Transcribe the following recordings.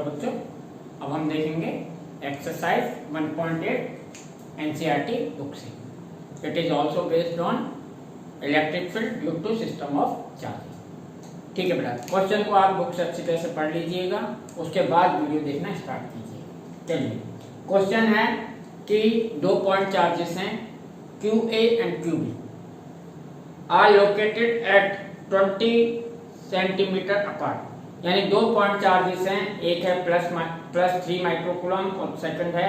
चलो बच्चों, अब हम देखेंगे एक्सरसाइज 1.8 एनसीईआरटी बुक से। It is also based on electric field due to system of charge. ठीक है बेटा, क्वेश्चन को आप बुक से अच्छी तरह से पढ़ लीजिएगा, उसके बाद वीडियो देखना स्टार्ट कीजिए। चलिए, क्वेश्चन है कि 2 पॉइंट चार्जेस हैं QA and QB are located at 20 centimeter apart. यानी 2 पॉइंट चार्जेस हैं, एक है प्लस 3 माइक्रोकूलम और सेकंड है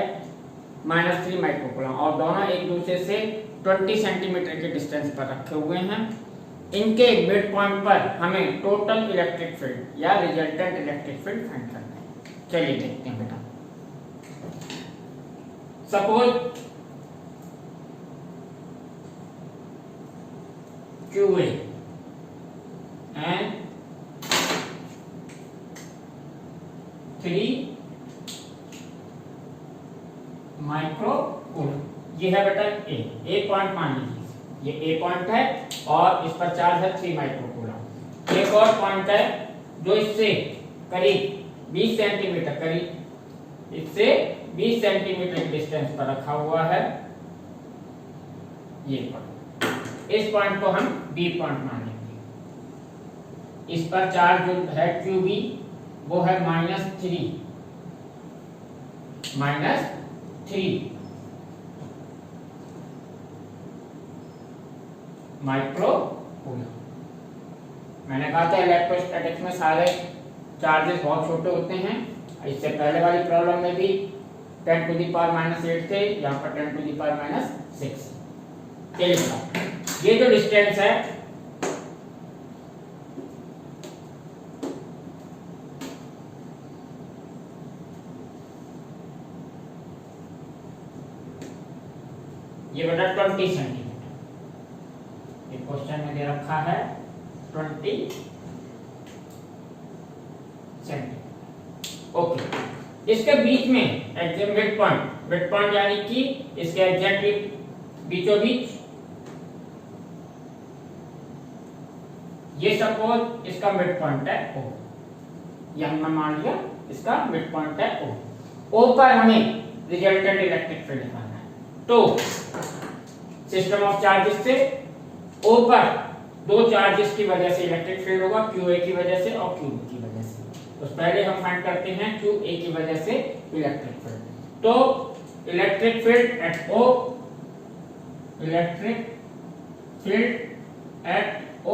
-3 माइक्रोकूलम, और दोनों एक दूसरे से 20 सेंटीमीटर के डिस्टेंस पर रखे हुए हैं। इनके मिड पॉइंट पर हमें टोटल इलेक्ट्रिक फील्ड या रिजल्टेंट इलेक्ट्रिक फील्ड फाइंड करना है। चलिए देखते हैं बेटा। सपोज QA and 3 माइक्रोकूलम, ये है बेटा ए पॉइंट मान लीजिए, ये A पॉइंट है और इस पर चार्ज है 3 माइक्रोकूलम। एक और पॉइंट है जो इससे करीब 20 सेंटीमीटर, करीब इससे 20 सेंटीमीटर के डिस्टेंस पर रखा हुआ है ये पॉइंट। इस पॉइंट को हम B पॉइंट मान लेंगे। इस पर चार्ज जो है QB वो है -3 माइक्रोकूलम। मैंने कहा था इलेक्ट्रोस्टैटिक्स में सारे चार्जेस बहुत छोटे होते हैं। इससे पहले वाली प्रॉब्लम में भी 10⁻⁸ थे, यहाँ पर 10⁻�6। चलिए, ये जो डिस्टेंस है ये बेटा 20 सेंटीमीटर, ये क्वेश्चन में दे रखा है 20 सेंटीमीटर। ओके, इसके बीच में एग्जैक्ट मिड पॉइंट यानी कि इसके एग्जैक्ट बीचों बीच ये सपोज इसका मिड पॉइंट है O, ये हमने मान लिया इसका मिड पॉइंट है O पर हमें रिजल्टेंट इलेक्ट्रिक फील्ड निकालना है। तो सिस्टम ऑफ चार्जेस से O पर 2 चार्जेस की वजह से इलेक्ट्रिक फील्ड होगा, QA की वजह से और QB की वजह से। तो पहले हम फाइंड करते हैं QA की वजह से इलेक्ट्रिक फील्ड। तो electric field at O, electric field at O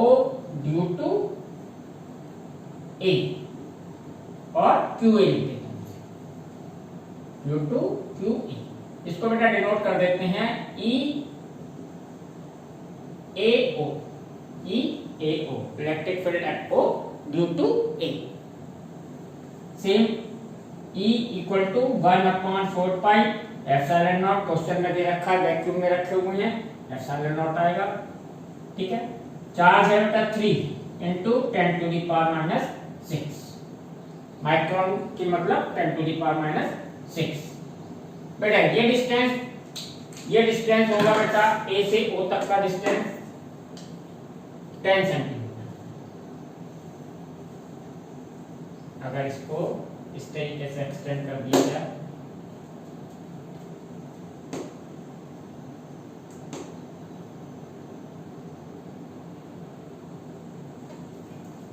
due to A और QA लिखते हैं, ड्यू टू QA। इसको बेटा डिनोट कर देते हैं EAO, electric field at O due to A। Same E equal to 1/4 pi epsilon naught, question में दे रखा है, वैक्यूम में रखे हुए हैं, एप्सिलॉन नॉट आएगा। ठीक है, चार्ज है बेटा 3 × 10⁻⁶ माइक्रोन की मतलब 10⁻�6। बेटा ये डिस्टेंस होगा बेटा A से O तक का डिस्टेंस 10 सेंटीमीटर। अगर इसको इस तरीके से एक्सटेंड कर दिया जाए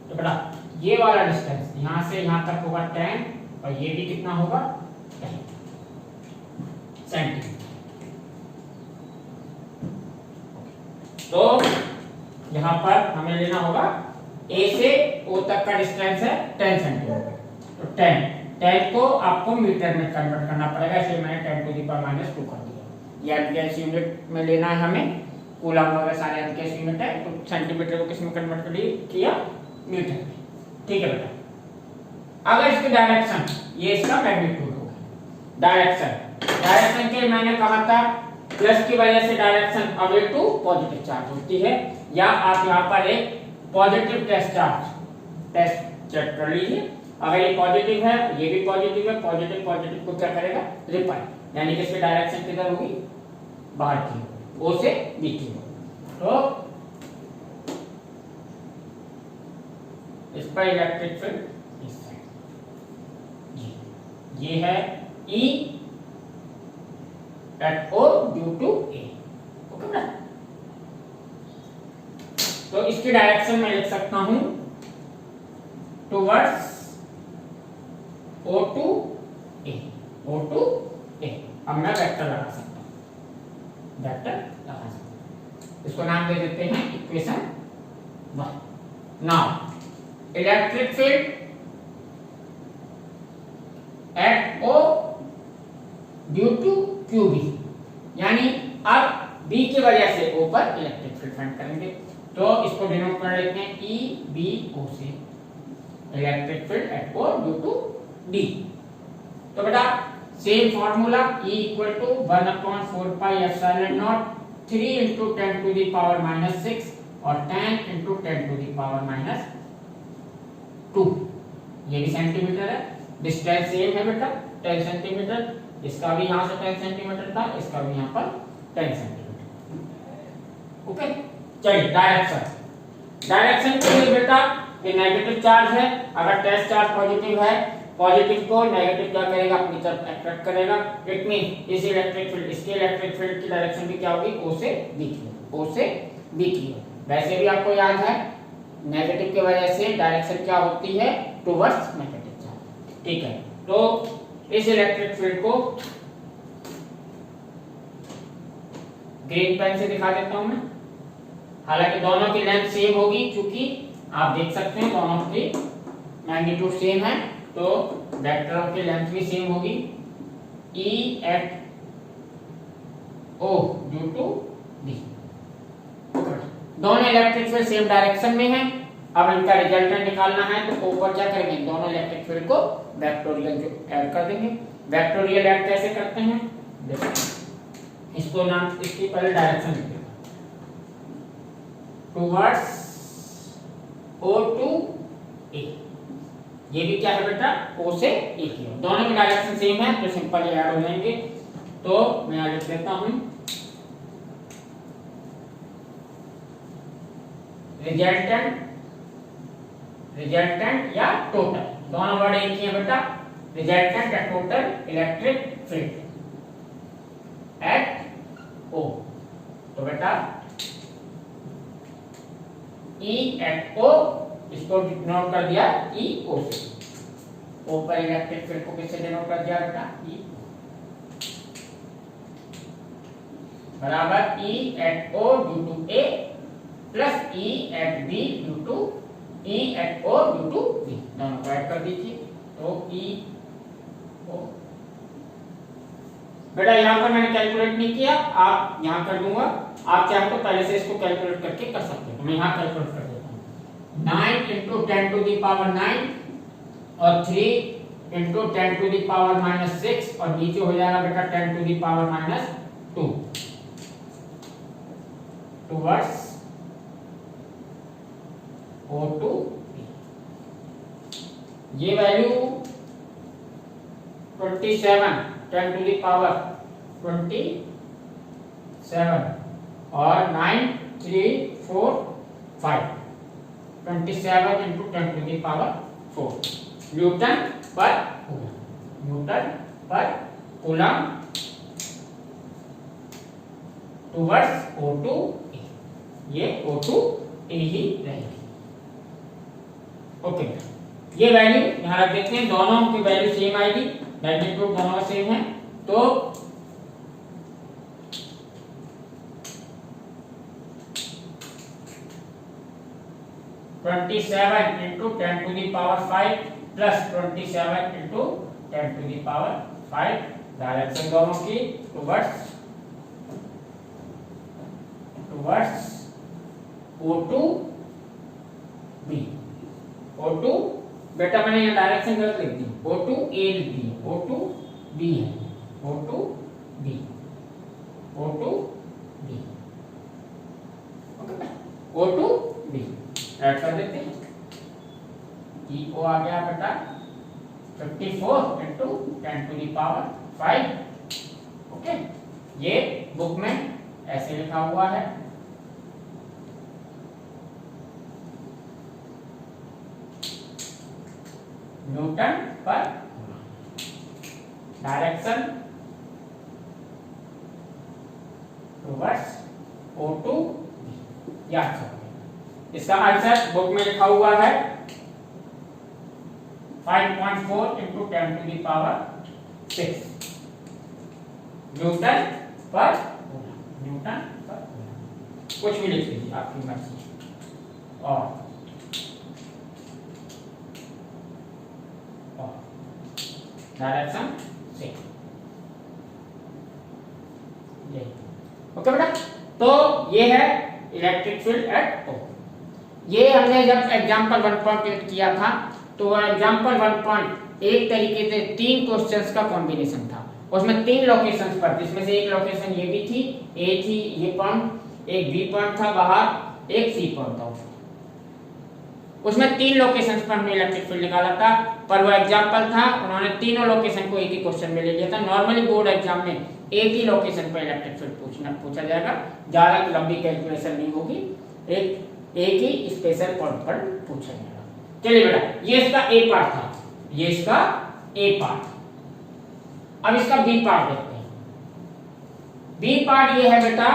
तो बेटा ये वाला डिस्टेंस यहां से यहां तक होगा 10 और ये भी कितना होगा 10 सेंटीमीटर। तो यहां पर हमें लेना होगा A से O तक का डिस्टेंस है 10 सेंटीमीटर। तो 10 को आपको मीटर में कन्वर्ट करना पड़ेगा, इसलिए मैंने 10⁻⁻² कर दिया। ये एनकेएस यूनिट में लेना है हमें, कूलम वगैरह सारे एनकेएस यूनिट है। तो सेंटीमीटर को किस में कन्वर्ट किया, मीटर में। ठीक है बेटा, अगर इसकी डायरेक्शन, ये इसका मैग्नीट्यूड होगा, डायरेक्शन के मैंने कहा था प्लस की वजह से direction away to positive charge होती है, या आप यहाँ पर एक पॉजिटिव टेस्ट चेक कर लीजिए। अगर ये पॉजिटिव है, ये भी पॉजिटिव है, पॉजिटिव को क्या करेगा, रिपल, यानी कि इसकी डायरेक्शन किधर होगी, बाहर की, O से B की। तो इस पर इलेक्ट्रिक फील्ड इस साइड जी। ये है E at O due to A। Okay बेटा, तो इसकी डायरेक्शन में लिख सकता हूं towards O to A, O to A। अब मैं वेक्टर लगा सकता हूं, वेक्टर लगा सकता हूं। इसको नाम दे देते हैं equation 1। Now electric field at O due to QB, यानी अब B की वजह से O पर इलेक्ट्रिक फील्ड फाइंड करेंगे। तो इसको डिनोट कर लेते हैं EBO से, electric field at O due to D। तो बेटा same formula E equal to 1/4 pi epsilon naught 3 into 10 to the power minus 6 और 10 into 10 to the power minus 2। ये भी सेंटीमीटर है, डिस्टेंस सेम है बेटा 10 सेंटीमीटर, इसका भी यहाँ से 10 सेंटीमीटर था, इसका भी यहाँ पर 10 सेंटीमीटर। ओके, चलिए डायरेक्शन के लिए बेटा ये नेगेटिव चार्ज है, अगर टेस्ट चार्ज पॉजिटिव है, पॉजिटिव को नेगेटिव क्या करेगा, अपनी तरफ अट्रैक्ट करेगा। इट मीन इस इलेक्ट्रिक फील्ड, इसके इलेक्ट्रिक फील्ड की डायरेक्शन भी क्या होगी, O से B की, O से B की। वैसे भी आपको याद है नेगेटिव की वजह से डायरेक्शन क्या होती है, टुवर्ड्स नेगेटिव चार्ज। ठीक है, तो इस इलेक्ट्रिक फील्ड को ग्रीन पेन से दिखा देता हूं मैं। हालांकि दोनों की लेंथ सेम होगी, क्योंकि आप देख सकते हैं दोनों की मैग्नीट्यूड सेम है, तो वेक्टरों की लेंथ भी सेम होगी। E at O due to D। दोनों इलेक्ट्रिक फील्ड सेम डायरेक्शन में है। अब इनका रिजल्टेंट निकालना है, तो ऊपर क्या करेंगे, दोनों इलेक्ट्रिक फील्ड को वेक्टोरियल जो ऐड कर देंगे। वेक्टोरियल ऐड कैसे करते हैं, देखो इसको नाम, इसकी पहले डायरेक्शन लिखते हैं टुवर्ड्स O to A। ये भी क्या है बेटा, O से A की ओर, दोनों की डायरेक्शन सेम है, तो सिंपल ऐड हो जाएंगे। तो मैं यहाँ लिख देता हूं रिजल्टेंट या टोटल, दोनों वर्ड एक ही है बेटा, रिजल्टेंट या total electric field at O। तो बेटा E at O, इसको डिनोट कर दिया EO से, O पर इलेक्ट्रिक फील्ड को किससे डिनोट कर दिया बेटा, E बराबर E at O due to A plus E at B due to E at O due to B, दोनों को ऐड कर दीजिए। तो EO बेटा यहाँ पर मैंने कैलकुलेट नहीं किया, आप यहाँ कर दूंगा, आप चाहे तो पहले से इसको कैलकुलेट करके कर सकते हो। मैं यहाँ कैलकुलेट कर देता हूँ, 9 into 10 to the power 9 और 3 into 10 to the power minus 6 और नीचे हो जाएगा बेटा 10 to the power minus 2 towards O to B। ये वैल्यू 27 10 to the power 27 और 9 3 4 5 27 into 10 to the power 4 Newton पर coulomb towards O to A। ये O to A ही रहेगी। ओके, ये वैल्यू यहाँ रख देते हैं, दोनों की वैल्यू सेम आएगी, मैग्नीट्यूड दोनों सेम है। तो twenty 27 into 10 to the power 5 plus 27 into 10 to the power 5, direction दोनों की towards O to B। O to बेटा मैंने यहाँ डायरेक्शन गलत लिख दी, O to A लिख दी, O to B है, O to B, O to B, okay, O to B add कर देते हैं। EO आ गया बेटा 54 into 10 to the power 5। Okay, ये बुक में ऐसे लिखा हुआ है। न्यूटन पर डायरेक्शन टुवर्ड्स O2 याद रखिए। इसका आंसर बुक में लिखा हुआ है 5.4 into 10 to the power 6 Newton पर कूलम, न्यूटन पर कूलम, कुछ भी लिख लीजिए आपकी मर्जी। और डायरेक्शन से ओके बेटा। तो ये है इलेक्ट्रिक फील्ड एट O। ये हमने जब एग्जांपल 1.8 किया था तो एग्जांपल 1. एक तरीके से 3 क्वेश्चंस का कॉम्बिनेशन था, उसमें 3 लोकेशंस पर, जिसमें से एक लोकेशन ये भी थी, ए थी ये पॉइंट, एक बी पॉइंट था बाहर, एक सी पॉइंट था। उसमें 3 लोकेशंस पर हमने इलेक्ट्रिक फील्ड निकाला था, पर वो एग्जांपल था, उन्होंने तीनों लोकेशन को एक ही क्वेश्चन में ले लिया था। नॉर्मली बोर्ड एग्जाम में एक ही लोकेशन पर इलेक्ट्रिक फील्ड पूछा जाएगा, ज्यादा लंबी कैलकुलेशन नहीं होगी, एक ही स्पेशल पॉइंट पर पूछा जाएगा। चलिए बेटा, ये इसका ए पार्ट था, ये इसका ए पार्ट। अब इसका बी पार्ट देखते हैं। बी पार्ट ये है बेटा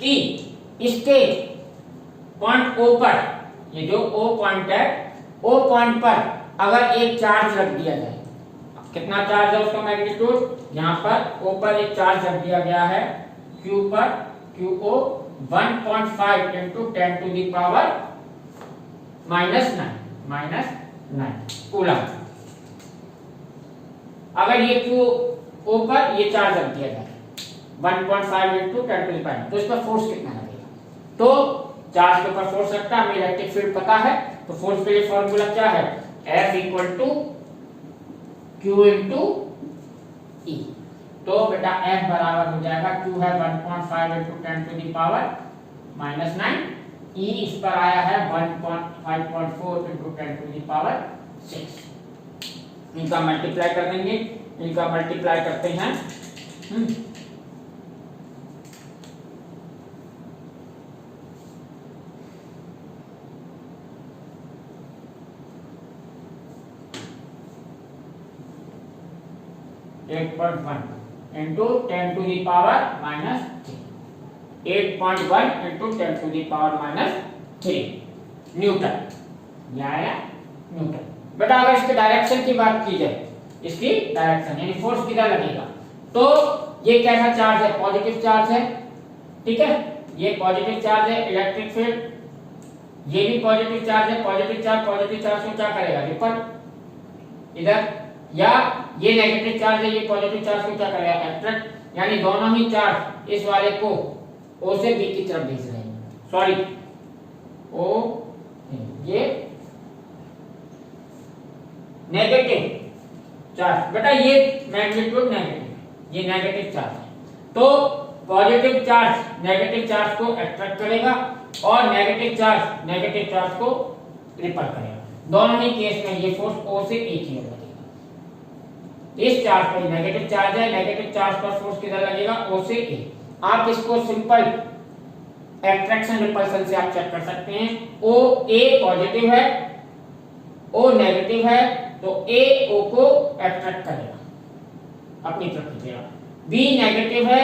कि इसके पॉइंट ओ पर, ये जो ओ पॉइंट है, ओ पॉइंट पर अगर एक चार्ज रख दिया जाए, कितना चार्ज है उसका मैग्नीट्यूड, यहां पर ओ पर एक चार्ज रख दिया गया है क्यू पर, QO 1.5 into 10 to the power -9 coulomb. अगर ये QO पर ये चार्ज रख दिया जाए 1.5 into 10 to the power, तो इस पर फोर्स कितना लगेगा? तो चार्ज के ऊपर फोर्स लगता है, हमें इलेक्ट्रिक फील्ड पता है, तो फोर्स के लिए फॉर्मूला क्या है? F equal to Q into E। तो बेटा F बराबर हो जाएगा, Q है 1.5 into 10 to the power -9, E इस पर आया है 5.4 into 10 to the power 6। इनका मल्टीप्लाई कर देंगे, इनका मल्टीप्लाई करते हैं, into 10 to the power -3, 8.1 into 10 to the power -3 Newton. यह आया न्यूटन। बेटा अगर इसके डायरेक्शन की बात की जाए, इसकी डायरेक्शन यानी फोर्स किधर लगेगा, तो ये कैसा चार्ज है? पॉजिटिव चार्ज है, ठीक है, ये पॉजिटिव चार्ज है, इलेक्ट्रिक फील्ड ये भी पॉजिटिव चार्ज है, पॉजिटिव चार्ज को क्या करेगा? रिपल इधर, या ये नेगेटिव चार्ज है, ये पॉजिटिव चार्ज को क्या करेगा? अट्रैक्ट, यानी दोनों ही चार्ज इस वाले को O से B की तरफ भेज रहे हैं, सॉरी O, ये नेगेटिव चार्ज, बेटा ये मैग्नीट्यूड नेगेटिव, ये नेगेटिव चार्ज है, तो पॉजिटिव चार्ज नेगेटिव चार्ज को अट्रैक्ट करेगा और नेगेटिव चार्ज को रिपल करेगा। दोनों ही केस में ये फोर्स O से A की ओर लगेगा। इस चार्ज पर नेगेटिव चार्ज है, नेगेटिव चार्ज पर फोर्स किधर लगेगा? O से A। आप इसको सिंपल एट्रैक्शन रिपल्सन से आप चेक कर सकते हैं। O A पॉजिटिव है, O नेगेटिव है, तो A O को अट्रैक्ट करेगा, अपनी तरफ खींचेगा। B नेगेटिव है,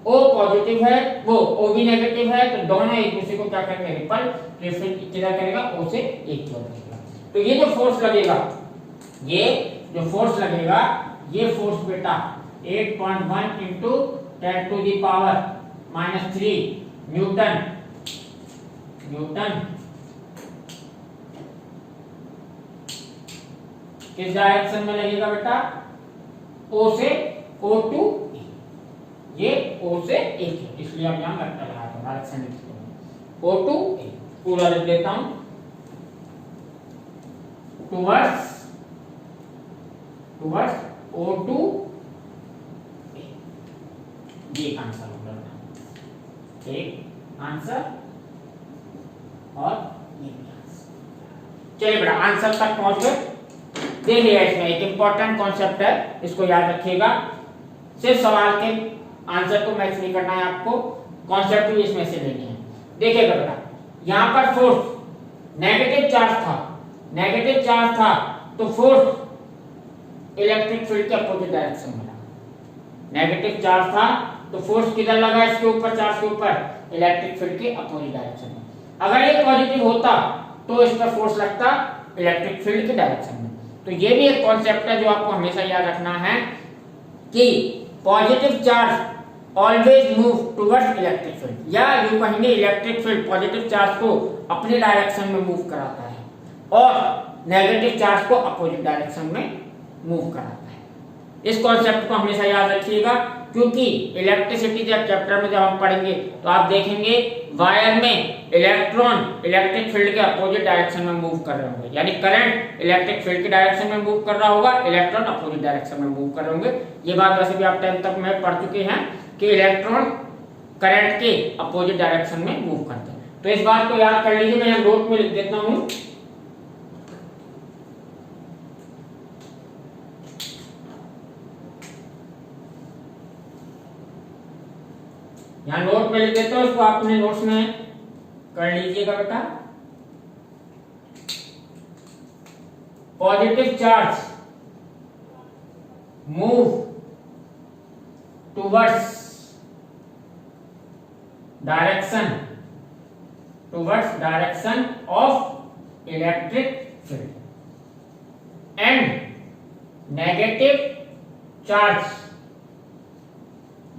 O पॉजिटिव है, वो O भी नेगेटिव है, तो दोनों एक दूसरे को क्या करेंगे? रिपल, रिफ्लेक्ट किधर करेगा? O से A की ओर लगेगा। तो ये जो फोर्स लगेगा, ये फोर्स बेटा 8.1 into 10 to the power -3 Newton किस डायरेक्शन में लगेगा बेटा? O से O to A, ये O से A, इसलिए अब यहां लगता है डायरेक्शन O to A, पूरा लिख देता हूं, टुवर्ड्स O to A, ये आंसर होगा, एक आंसर और ये भी आंसर। चलिए बेटा आंसर तक पहुंच गए। देखिए इसमें एक इंपॉर्टेंट कॉन्सेप्ट है, इसको याद रखिएगा। सिर्फ सवाल के आंसर को मैच नहीं करना है आपको, कॉन्सेप्ट भी इसमें से लेनी है। देखिएगा बेटा, यहां पर फोर्स नेगेटिव चार्ज था, तो फोर्स इलेक्ट्रिक फील्ड के अपोजिट डायरेक्शन में लगा। नेगेटिव चार्ज था तो फोर्स किधर लगा इसके ऊपर, चार्ज के ऊपर, इलेक्ट्रिक फील्ड के अपोजिट डायरेक्शन में। अगर ये पॉजिटिव होता तो इस पर फोर्स लगता इलेक्ट्रिक फील्ड के डायरेक्शन में। तो ये भी एक कॉन्सेप्ट है जो आपको हमेशा याद रखना है कि positive charge always move towards electric field, या यूं कहेंगे इलेक्ट्रिक फील्ड पॉजिटिव चार्ज को अपने डायरेक्शन में मूव कराता है और नेगेटिव चार्ज को अपोजिट डायरेक्शन में मूव कराता है। इस कॉन्सेप्ट को हमेशा याद रखिएगा, क्योंकि इलेक्ट्रिसिटी जब चैप्टर में जब हम पढ़ेंगे तो आप देखेंगे वायर में इलेक्ट्रॉन इलेक्ट्रिक फील्ड के अपोजिट डायरेक्शन में मूव कर रहे होंगे, यानी करंट इलेक्ट्रिक फील्ड के डायरेक्शन में मूव कर रहा होगा, इलेक्ट्रॉन अपोजिट डायरेक्शन में मूव कर रहे होंगे। ये बात वैसे भी आप 10th तक में पढ़ चुके हैं कि इलेक्ट्रॉन करंट के अपोजिट डायरेक्शन में मूव करते हैं। तो इस बात को याद कर लीजिए, मैं यहाँ नोट में लिख देता हूँ। यहाँ नोट में लिख देता हूँ, इसको आप अपने नोट्स में कर लीजिएगा बेटा। Positive charge move towards direction of electric field and negative charge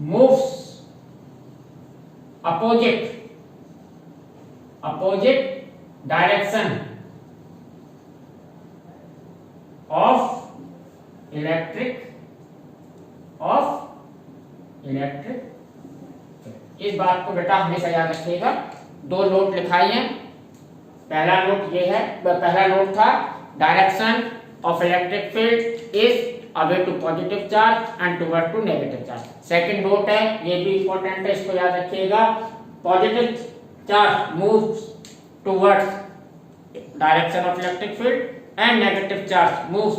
moves opposite direction of electric इस बात को बेटा हमेशा याद रखिएगा। दो नोट लिखाई हैं। पहला नोट ये है, पहला नोट था direction of electric field is away to positive charge and toward to negative charge। Second note है, ये भी इंपॉर्टेंट है, इसको याद रखिएगा। Positive charge moves towards direction of electric field and negative charge moves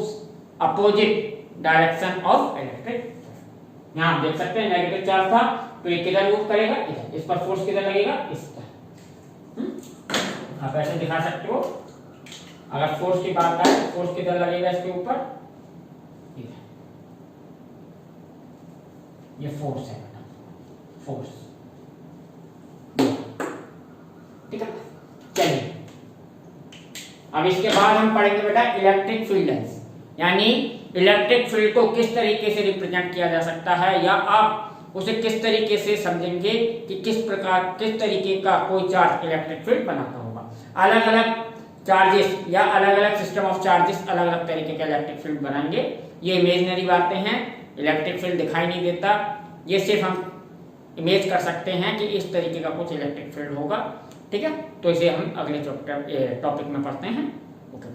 opposite direction of electric field. यहाँ आप देख सकते हैं नेगेटिव चार्ज था तो ये किधर मूव करेगा, इधर। इस पर फोर्स किधर लगेगा, इस पर। आप ऐसे दिखा सकते हो, अगर फोर्स की बात आए तो फोर्स किधर लगेगा इसके ऊपर, ये फोर्स है बेटा, फोर्स। ठीक है, चलिए अब इसके बाद हम पढ़ेंगे बेटा इलेक्ट्रिक फील्ड लाइंस, यानी इलेक्ट्रिक फील्ड को किस तरीके से रिप्रेजेंट किया जा सकता है, या आप उसे किस तरीके से समझेंगे कि किस तरीके का कोई चार्ज इलेक्ट्रिक फील्ड बनाता होगा। अलग अलग चार्जेस या अलग अलग सिस्टम ऑफ चार्जेस अलग अलग तरीके के इलेक्ट्रिक फील्ड बनाएंगे। ये इमेजिनरी बातें हैं, इलेक्ट्रिक फील्ड दिखाई नहीं देता, ये सिर्फ हम इमेज कर सकते हैं कि इस तरीके का कुछ इलेक्ट्रिक फील्ड होगा। ठीक है, तो इसे हम अगले टॉपिक में पढ़ते हैं। ओके।